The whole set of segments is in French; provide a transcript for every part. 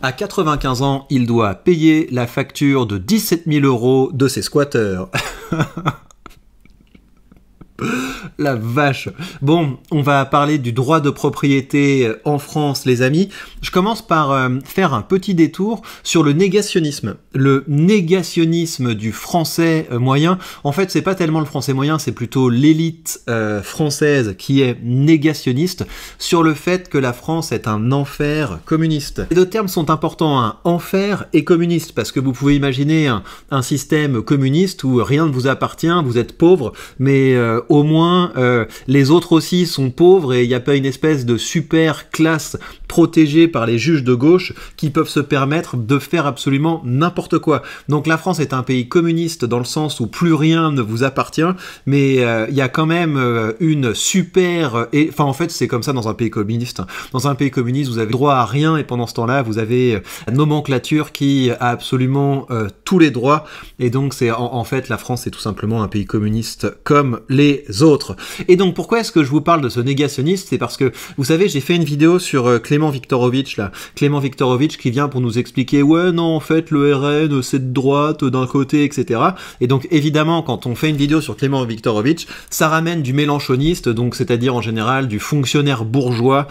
À 95 ans, il doit payer la facture de 17 000 € de ses squatteurs. La vache. Bon, on va parler du droit de propriété en France, les amis. Je commence par faire un petit détour sur le négationnisme. Le négationnisme du français moyen, en fait, c'est pas tellement le français moyen, c'est plutôt l'élite française qui est négationniste sur le fait que la France est un enfer communiste. Les deux termes sont importants, hein, enfer et communiste, parce que vous pouvez imaginer un système communiste où rien ne vous appartient, vous êtes pauvre, mais au moins les autres aussi sont pauvres et il n'y a pas une espèce de super classe protégée par les juges de gauche qui peuvent se permettre de faire absolument n'importe quoi. Donc la France est un pays communiste dans le sens où plus rien ne vous appartient, mais il y a quand même une super... Enfin en fait c'est comme ça dans un pays communiste. Dans un pays communiste vous avez droit à rien et pendant ce temps-là vous avez la nomenclature qui a absolument tous les droits et donc c'est en fait la France est tout simplement un pays communiste comme les autres. Et donc pourquoi est-ce que je vous parle de ce négationniste? C'est parce que, vous savez, j'ai fait une vidéo sur Clément Viktorovitch, là. Clément Viktorovitch qui vient pour nous expliquer, ouais, non, en fait, le RN, c'est de droite, d'un côté, etc. Et donc, évidemment, quand on fait une vidéo sur Clément Viktorovitch, ça ramène du mélanchoniste, donc c'est-à-dire en général du fonctionnaire bourgeois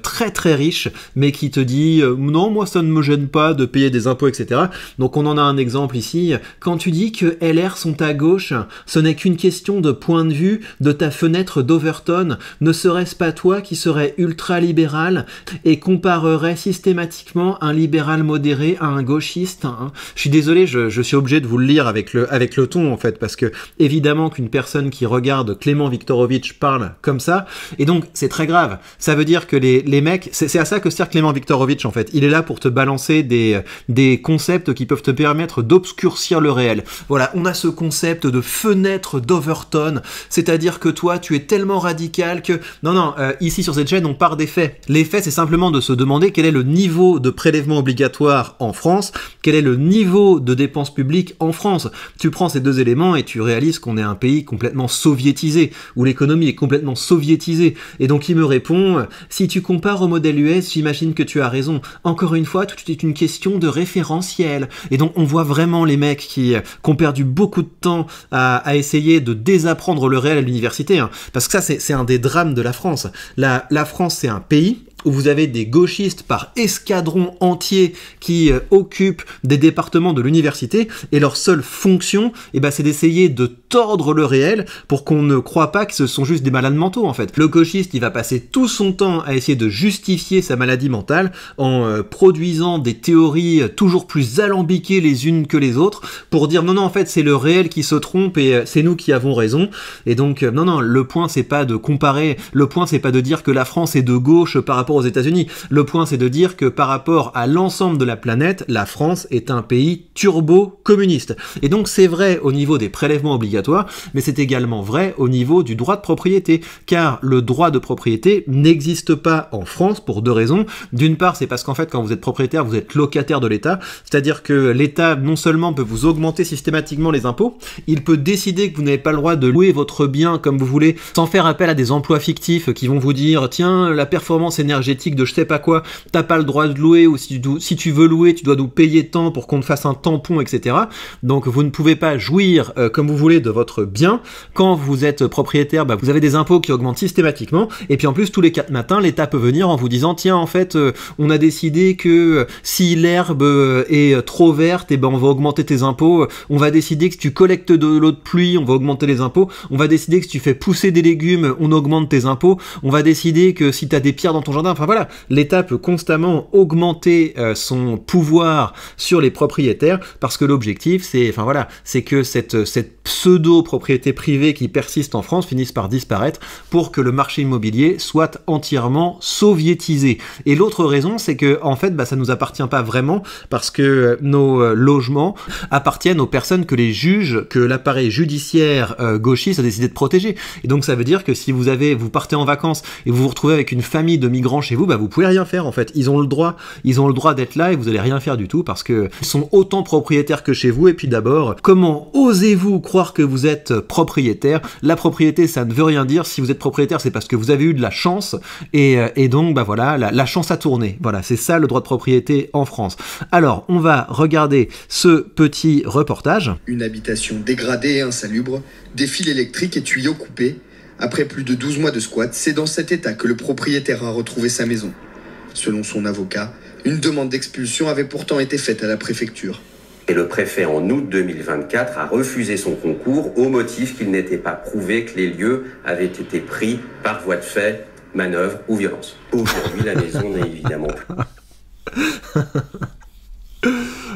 très très riche, mais qui te dit, non, moi, ça ne me gêne pas de payer des impôts, etc. Donc, on en a un exemple ici. Quand tu dis que LR sont à gauche, ce n'est qu'une question de point de vue de ta fenêtre d'Overton, ne serait-ce pas toi qui serais ultra-libéral et comparerais systématiquement un libéral modéré à un gauchiste, hein? Je suis désolé, je suis obligé de vous le lire avec le ton en fait, parce que évidemment qu'une personne qui regarde Clément Viktorovitch parle comme ça, et donc c'est très grave. Ça veut dire que les mecs, c'est à ça que sert Clément Viktorovitch en fait. Il est là pour te balancer des concepts qui peuvent te permettre d'obscurcir le réel. Voilà, on a ce concept de fenêtre d'Overton, c'est-à-dire que toi, tu es tellement radical que... Non, ici sur cette chaîne, on part des faits. Les faits, c'est simplement de se demander quel est le niveau de prélèvement obligatoire en France, quel est le niveau de dépenses publiques en France. Tu prends ces deux éléments et tu réalises qu'on est un pays complètement soviétisé, où l'économie est complètement soviétisée. Et donc il me répond, si tu compares au modèle US, j'imagine que tu as raison. Encore une fois, tout est une question de référentiel. Et donc on voit vraiment les mecs qui ont perdu beaucoup de temps à essayer de désapprendre le réel à l'université, hein. Parce que ça c'est un des drames de la France. La France c'est un pays où vous avez des gauchistes par escadron entier qui occupent des départements de l'université et leur seule fonction, c'est d'essayer de tordre le réel pour qu'on ne croit pas que ce sont juste des malades mentaux en fait. Le gauchiste, il va passer tout son temps à essayer de justifier sa maladie mentale en produisant des théories toujours plus alambiquées les unes que les autres pour dire non, en fait c'est le réel qui se trompe et c'est nous qui avons raison. Et donc non, le point c'est pas de comparer, le point c'est pas de dire que la France est de gauche par rapport aux États-Unis. Le point, c'est de dire que par rapport à l'ensemble de la planète, la France est un pays turbo-communiste. Et donc, c'est vrai au niveau des prélèvements obligatoires, mais c'est également vrai au niveau du droit de propriété, car le droit de propriété n'existe pas en France pour deux raisons. D'une part, c'est parce qu'en fait, quand vous êtes propriétaire, vous êtes locataire de l'État, c'est-à-dire que l'État, non seulement peut vous augmenter systématiquement les impôts, il peut décider que vous n'avez pas le droit de louer votre bien comme vous voulez, sans faire appel à des emplois fictifs qui vont vous dire, tiens, la performance énergétique de je sais pas quoi, t'as pas le droit de louer, ou si tu veux louer, tu dois nous payer tant pour qu'on te fasse un tampon, etc. Donc vous ne pouvez pas jouir comme vous voulez de votre bien. Quand vous êtes propriétaire, vous avez des impôts qui augmentent systématiquement, et puis en plus tous les 4 matins, l'État peut venir en vous disant, tiens, en fait, on a décidé que si l'herbe est trop verte, on va augmenter tes impôts, on va décider que si tu collectes de l'eau de pluie, on va augmenter les impôts, on va décider que si tu fais pousser des légumes, on augmente tes impôts, on va décider que si t'as des pierres dans ton jardin, enfin voilà, l'État peut constamment augmenter son pouvoir sur les propriétaires parce que l'objectif c'est que cette pseudo-propriété privée qui persiste en France finisse par disparaître pour que le marché immobilier soit entièrement soviétisé. Et l'autre raison c'est que en fait ça nous appartient pas vraiment parce que nos logements appartiennent aux personnes que les juges, que l'appareil judiciaire gauchiste a décidé de protéger. Et donc ça veut dire que si vous partez en vacances et vous vous retrouvez avec une famille de migrants chez vous, vous pouvez rien faire en fait. Ils ont le droit d'être là et vous allez rien faire du tout parce que ils sont autant propriétaires que chez vous. Et puis d'abord, comment osez-vous croire que vous êtes propriétaire. La propriété, ça ne veut rien dire. Si vous êtes propriétaire, c'est parce que vous avez eu de la chance, et donc bah voilà, la chance a tourné. Voilà, c'est ça le droit de propriété en France. Alors, on va regarder ce petit reportage. Une habitation dégradée et insalubre, des fils électriques et tuyaux coupés. Après plus de 12 mois de squat, c'est dans cet état que le propriétaire a retrouvé sa maison. Selon son avocat, une demande d'expulsion avait pourtant été faite à la préfecture. Et le préfet, en août 2024, a refusé son concours au motif qu'il n'était pas prouvé que les lieux avaient été pris par voie de fait, manœuvre ou violence. Aujourd'hui, la maison n'est évidemment plus...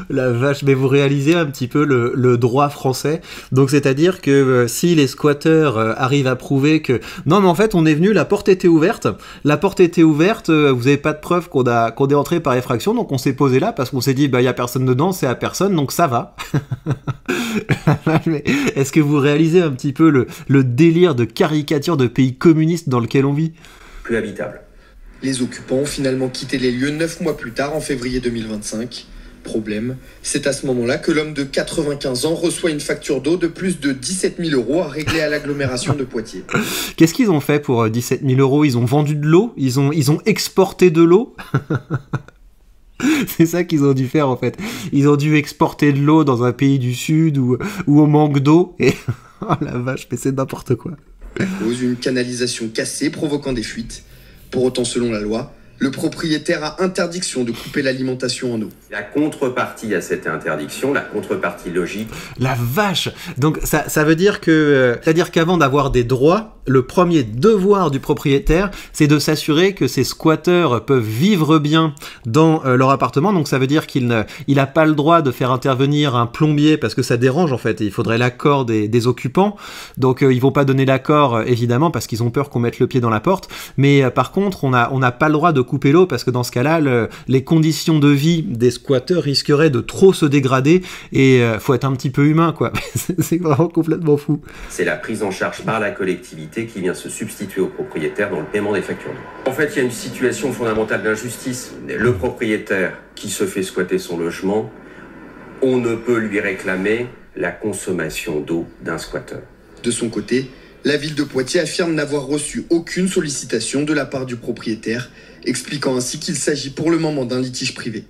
La vache, mais vous réalisez un petit peu le droit français. Donc c'est-à-dire que si les squatteurs arrivent à prouver que non mais en fait on est venu, la porte était ouverte, vous avez pas de preuve qu'on est entré par effraction, donc on s'est posé là parce qu'on s'est dit bah il y a personne dedans, c'est à personne, donc ça va. Mais est-ce que vous réalisez un petit peu le délire de caricature de pays communistes dans lequel on vit? Plus habitable. Les occupants ont finalement quitté les lieux 9 mois plus tard, en février 2025. Problème, c'est à ce moment-là que l'homme de 95 ans reçoit une facture d'eau de plus de 17 000 € à régler à l'agglomération de Poitiers. Qu'est-ce qu'ils ont fait pour 17 000 €? Ils ont vendu de l'eau? Ils ont exporté de l'eau? C'est ça qu'ils ont dû faire en fait. Ils ont dû exporter de l'eau dans un pays du Sud où on manque d'eau. Et oh la vache, mais c'est n'importe quoi. Cause une canalisation cassée provoquant des fuites. Pour autant, selon la loi, le propriétaire a interdiction de couper l'alimentation en eau. La contrepartie à cette interdiction, la contrepartie logique... La vache! Donc ça veut dire que... C'est-à-dire qu'avant d'avoir des droits, le premier devoir du propriétaire, c'est de s'assurer que ces squatteurs peuvent vivre bien dans leur appartement. Donc ça veut dire qu'il n'a pas le droit de faire intervenir un plombier parce que ça dérange en fait. Il faudrait l'accord des occupants. Donc ils vont pas donner l'accord évidemment parce qu'ils ont peur qu'on mette le pied dans la porte. Mais par contre, on n'a pas le droit de couper l'eau parce que dans ce cas-là, les conditions de vie des squatteurs risqueraient de trop se dégrader et faut être un petit peu humain quoi. C'est vraiment complètement fou. C'est la prise en charge par la collectivité qui vient se substituer au propriétaire dans le paiement des factures d'eau. En fait, il y a une situation fondamentale d'injustice. Le propriétaire qui se fait squatter son logement, on ne peut lui réclamer la consommation d'eau d'un squatteur. De son côté, la ville de Poitiers affirme n'avoir reçu aucune sollicitation de la part du propriétaire, expliquant ainsi qu'il s'agit pour le moment d'un litige privé.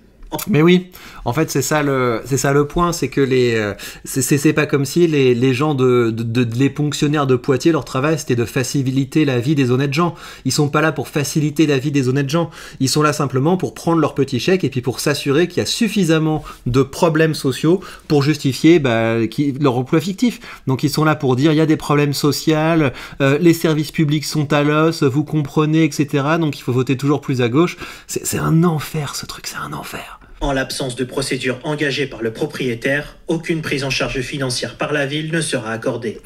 Mais oui, en fait c'est ça le point, c'est que c'est pas comme si les gens les fonctionnaires de Poitiers, leur travail c'était de faciliter la vie des honnêtes gens. Ils sont pas là pour faciliter la vie des honnêtes gens, ils sont là simplement pour prendre leur petit chèque et puis pour s'assurer qu'il y a suffisamment de problèmes sociaux pour justifier leur emploi fictif. Donc ils sont là pour dire il y a des problèmes sociaux, les services publics sont à l'os, vous comprenez, etc. Donc il faut voter toujours plus à gauche. C'est un enfer ce truc, c'est un enfer. En l'absence de procédure engagée par le propriétaire, aucune prise en charge financière par la ville ne sera accordée.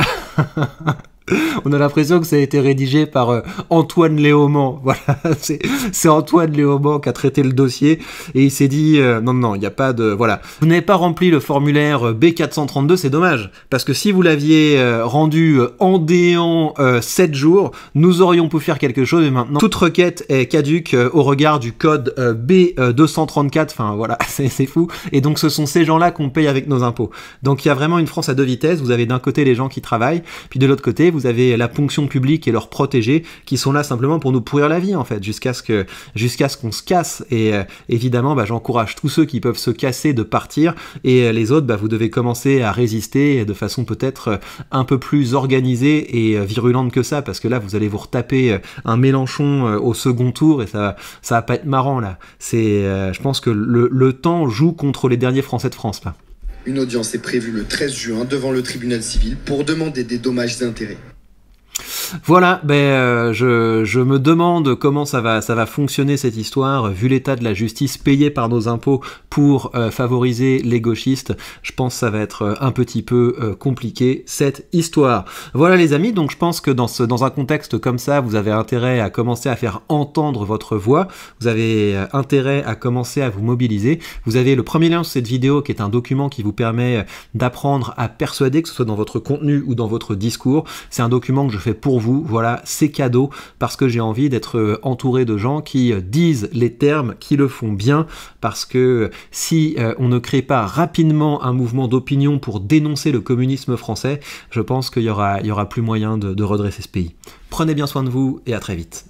On a l'impression que ça a été rédigé par Antoine Léaumont. Voilà, c'est Antoine Léaumont qui a traité le dossier et il s'est dit non, il n'y a pas de... Voilà. Vous n'avez pas rempli le formulaire B432, c'est dommage. Parce que si vous l'aviez rendu endéant 7 jours, nous aurions pu faire quelque chose et maintenant, toute requête est caduque au regard du code B234. Enfin, voilà, c'est fou. Et donc, ce sont ces gens-là qu'on paye avec nos impôts. Donc, il y a vraiment une France à deux vitesses. Vous avez d'un côté les gens qui travaillent, puis de l'autre côté, vous avez la fonction publique et leurs protégés qui sont là simplement pour nous pourrir la vie en fait, jusqu'à ce qu'on se casse. Et évidemment, j'encourage tous ceux qui peuvent se casser de partir et les autres, vous devez commencer à résister de façon peut-être un peu plus organisée et virulente que ça, parce que là, vous allez vous retaper un Mélenchon au second tour et ça va pas être marrant là. Je pense que le temps joue contre les derniers Français de France là. Une audience est prévue le 13 juin devant le tribunal civil pour demander des dommages et intérêts. Voilà, je me demande comment ça va fonctionner cette histoire, vu l'état de la justice payée par nos impôts pour favoriser les gauchistes. Je pense que ça va être un petit peu compliqué cette histoire. Voilà les amis, donc je pense que dans un contexte comme ça, vous avez intérêt à commencer à faire entendre votre voix, vous avez intérêt à commencer à vous mobiliser. Vous avez le premier lien sur cette vidéo qui est un document qui vous permet d'apprendre à persuader, que ce soit dans votre contenu ou dans votre discours. C'est un document que je fais pour vous, voilà, c'est cadeau, parce que j'ai envie d'être entouré de gens qui disent les termes, qui le font bien, parce que si on ne crée pas rapidement un mouvement d'opinion pour dénoncer le communisme français, je pense qu'il y aura plus moyen de redresser ce pays. Prenez bien soin de vous et à très vite.